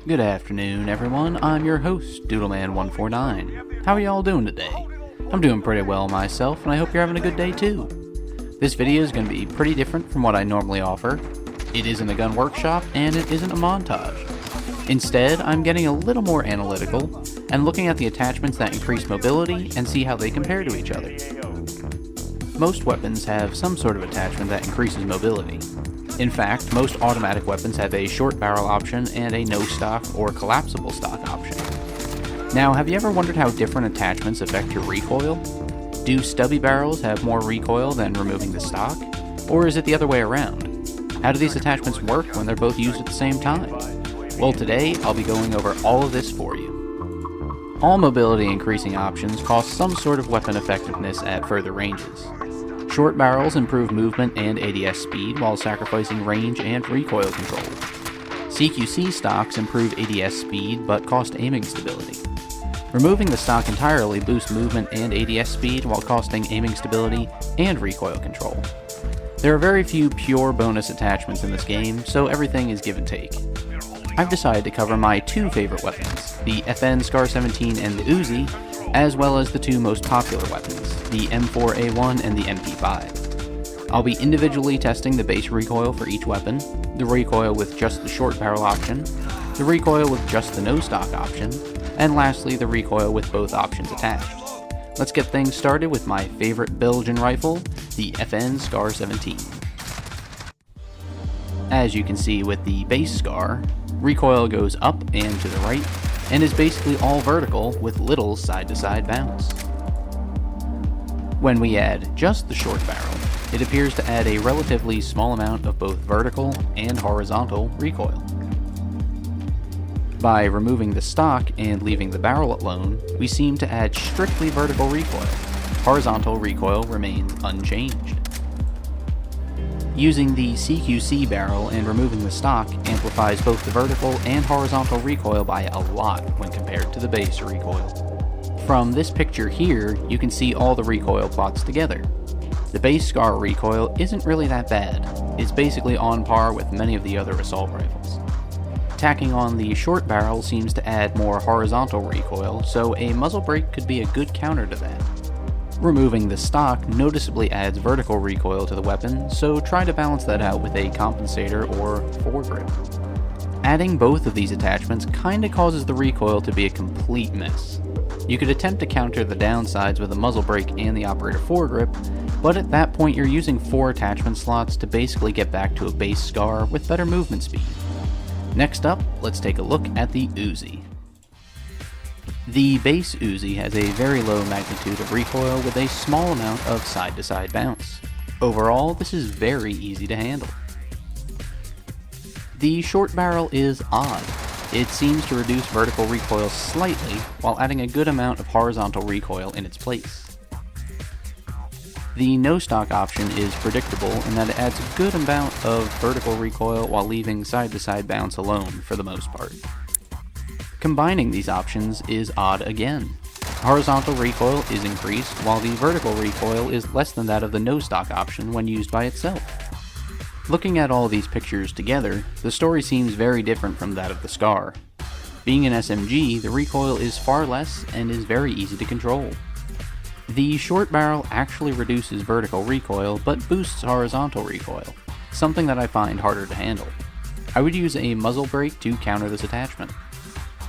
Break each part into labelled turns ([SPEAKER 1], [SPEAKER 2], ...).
[SPEAKER 1] Good afternoon, everyone. I'm your host, Doodleman149. How are y'all doing today? I'm doing pretty well myself, and I hope you're having a good day too. This video is going to be pretty different from what I normally offer. It isn't a gun workshop, and it isn't a montage. Instead, I'm getting a little more analytical, and looking at the attachments that increase mobility and see how they compare to each other. Most weapons have some sort of attachment that increases mobility. In fact, most automatic weapons have a short barrel option and a no stock or collapsible stock option. Now, have you ever wondered how different attachments affect your recoil? Do stubby barrels have more recoil than removing the stock? Or is it the other way around? How do these attachments work when they're both used at the same time? Well, today I'll be going over all of this for you. All mobility increasing options cost some sort of weapon effectiveness at further ranges. Short barrels improve movement and ADS speed while sacrificing range and recoil control. CQC stocks improve ADS speed but cost aiming stability. Removing the stock entirely boosts movement and ADS speed while costing aiming stability and recoil control. There are very few pure bonus attachments in this game, so everything is give and take. I've decided to cover my two favorite weapons, the FN Scar 17 and the Uzi, as well as the two most popular weapons, the M4A1 and the MP5. I'll be individually testing the base recoil for each weapon, the recoil with just the short barrel option, the recoil with just the no stock option, and lastly the recoil with both options attached. Let's get things started with my favorite Belgian rifle, the FN Scar 17. As you can see with the base Scar, recoil goes up and to the right, and is basically all vertical with little side-to-side bounce. When we add just the short barrel, it appears to add a relatively small amount of both vertical and horizontal recoil. By removing the stock and leaving the barrel alone, we seem to add strictly vertical recoil. Horizontal recoil remains unchanged. Using the CQC barrel and removing the stock amplifies both the vertical and horizontal recoil by a lot when compared to the base recoil. From this picture here, you can see all the recoil plots together. The base Scar recoil isn't really that bad. It's basically on par with many of the other assault rifles. Tacking on the short barrel seems to add more horizontal recoil, so a muzzle brake could be a good counter to that. Removing the stock noticeably adds vertical recoil to the weapon, so try to balance that out with a compensator or foregrip. Adding both of these attachments kinda causes the recoil to be a complete mess. You could attempt to counter the downsides with a muzzle brake and the operator foregrip, but at that point you're using 4 attachment slots to basically get back to a base Scar with better movement speed. Next up, let's take a look at the Uzi. The base Uzi has a very low magnitude of recoil with a small amount of side-to-side bounce. Overall, this is very easy to handle. The short barrel is odd. It seems to reduce vertical recoil slightly while adding a good amount of horizontal recoil in its place. The no stock option is predictable in that it adds a good amount of vertical recoil while leaving side-to-side bounce alone for the most part. Combining these options is odd again. Horizontal recoil is increased, while the vertical recoil is less than that of the no stock option when used by itself. Looking at all these pictures together, the story seems very different from that of the Scar. Being an SMG, the recoil is far less and is very easy to control. The short barrel actually reduces vertical recoil but boosts horizontal recoil, something that I find harder to handle. I would use a muzzle brake to counter this attachment.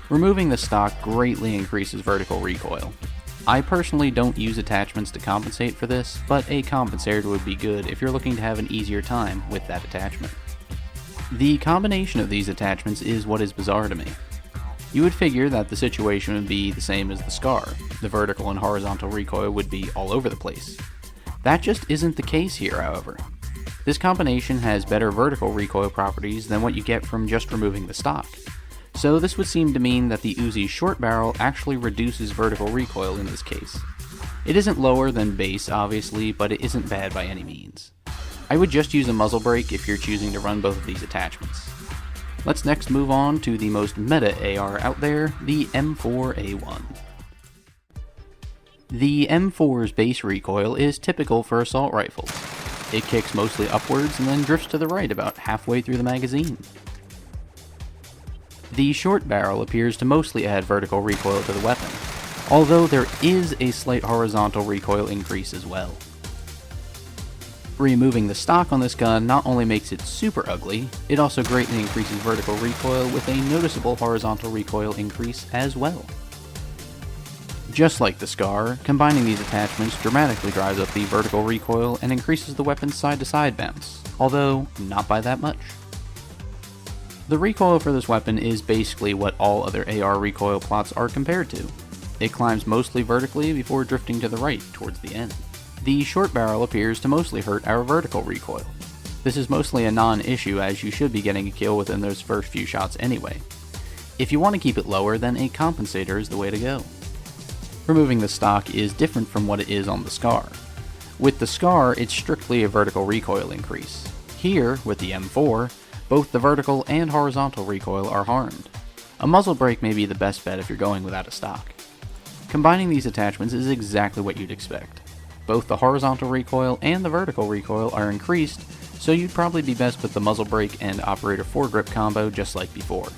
[SPEAKER 1] Removing the stock greatly increases vertical recoil. I personally don't use attachments to compensate for this, but a compensator would be good if you're looking to have an easier time with that attachment. The combination of these attachments is what is bizarre to me. You would figure that the situation would be the same as the Scar. The vertical and horizontal recoil would be all over the place. That just isn't the case here, however. This combination has better vertical recoil properties than what you get from just removing the stock. So this would seem to mean that the Uzi's short barrel actually reduces vertical recoil in this case. It isn't lower than base, obviously, but it isn't bad by any means. I would just use a muzzle brake if you're choosing to run both of these attachments. Let's next move on to the most meta AR out there, the M4A1. The M4's base recoil is typical for assault rifles. It kicks mostly upwards and then drifts to the right about halfway through the magazine. The short barrel appears to mostly add vertical recoil to the weapon, although there is a slight horizontal recoil increase as well. Removing the stock on this gun not only makes it super ugly, it also greatly increases vertical recoil with a noticeable horizontal recoil increase as well. Just like the SCAR, combining these attachments dramatically drives up the vertical recoil and increases the weapon's side-to-side bounce, although not by that much. The recoil for this weapon is basically what all other AR recoil plots are compared to. It climbs mostly vertically before drifting to the right towards the end. The short barrel appears to mostly hurt our vertical recoil. This is mostly a non-issue as you should be getting a kill within those first few shots anyway. If you want to keep it lower, then a compensator is the way to go. Removing the stock is different from what it is on the SCAR. With the SCAR, it's strictly a vertical recoil increase. Here, with the M4, both the vertical and horizontal recoil are harmed. A muzzle brake may be the best bet if you're going without a stock. Combining these attachments is exactly what you'd expect. Both the horizontal recoil and the vertical recoil are increased, so you'd probably be best with the muzzle brake and operator foregrip combo just like before.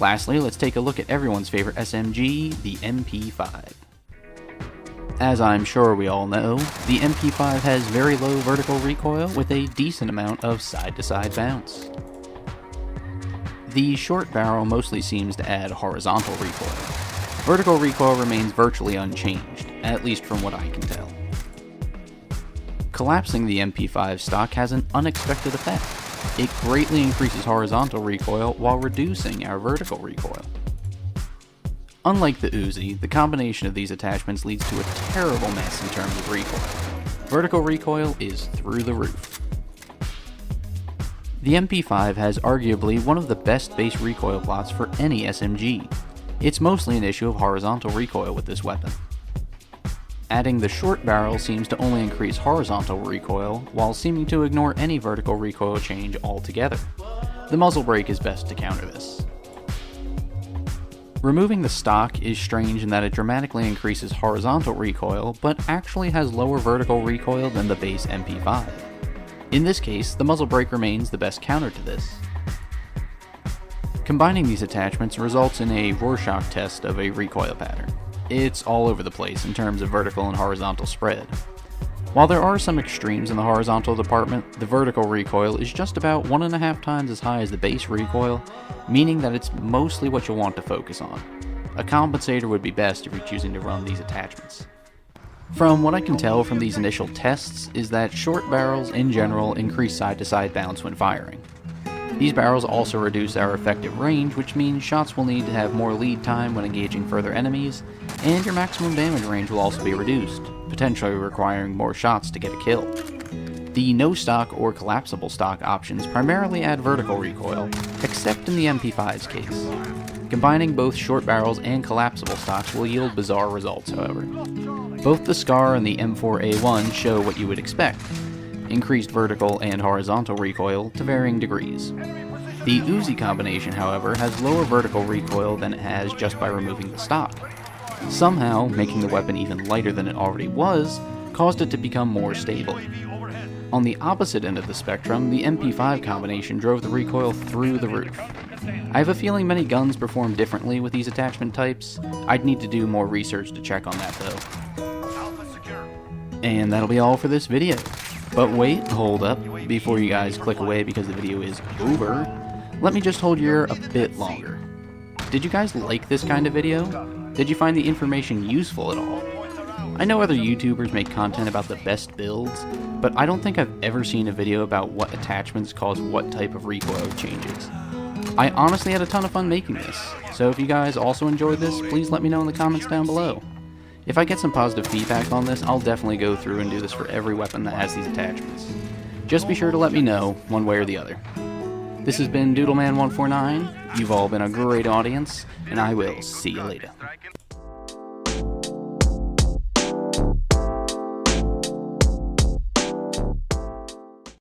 [SPEAKER 1] Lastly, let's take a look at everyone's favorite SMG, the MP5. As I'm sure we all know, the MP5 has very low vertical recoil with a decent amount of side-to-side bounce. The short barrel mostly seems to add horizontal recoil. Vertical recoil remains virtually unchanged, at least from what I can tell. Collapsing the MP5 stock has an unexpected effect. It greatly increases horizontal recoil while reducing our vertical recoil. Unlike the Uzi, the combination of these attachments leads to a terrible mess in terms of recoil. Vertical recoil is through the roof. The MP5 has arguably one of the best base recoil plots for any SMG. It's mostly an issue of horizontal recoil with this weapon. Adding the short barrel seems to only increase horizontal recoil, while seeming to ignore any vertical recoil change altogether. The muzzle brake is best to counter this. Removing the stock is strange in that it dramatically increases horizontal recoil, but actually has lower vertical recoil than the base MP5. In this case, the muzzle brake remains the best counter to this. Combining these attachments results in a Rorschach test of a recoil pattern. It's all over the place in terms of vertical and horizontal spread. While there are some extremes in the horizontal department, the vertical recoil is just about 1.5 times as high as the base recoil, meaning that it's mostly what you'll want to focus on. A compensator would be best if you're choosing to run these attachments. From what I can tell from these initial tests is that short barrels in general increase side-to-side bounce when firing. These barrels also reduce our effective range, which means shots will need to have more lead time when engaging further enemies, and your maximum damage range will also be reduced, potentially requiring more shots to get a kill. The no stock or collapsible stock options primarily add vertical recoil, except in the MP5's case. Combining both short barrels and collapsible stocks will yield bizarre results, however. Both the SCAR and the M4A1 show what you would expect: increased vertical and horizontal recoil to varying degrees. The Uzi combination, however, has lower vertical recoil than it has just by removing the stock. Somehow, making the weapon even lighter than it already was, caused it to become more stable. On the opposite end of the spectrum, the MP5 combination drove the recoil through the roof. I have a feeling many guns perform differently with these attachment types. I'd need to do more research to check on that though. And that'll be all for this video. But wait, hold up, before you guys click away because the video is over, let me just hold your ear a bit longer. Did you guys like this kind of video? Did you find the information useful at all? I know other YouTubers make content about the best builds, but I don't think I've ever seen a video about what attachments cause what type of recoil changes. I honestly had a ton of fun making this, so if you guys also enjoyed this, please let me know in the comments down below. If I get some positive feedback on this, I'll definitely go through and do this for every weapon that has these attachments. Just be sure to let me know, one way or the other. This has been Doodleman149, you've all been a great audience, and I will see you later.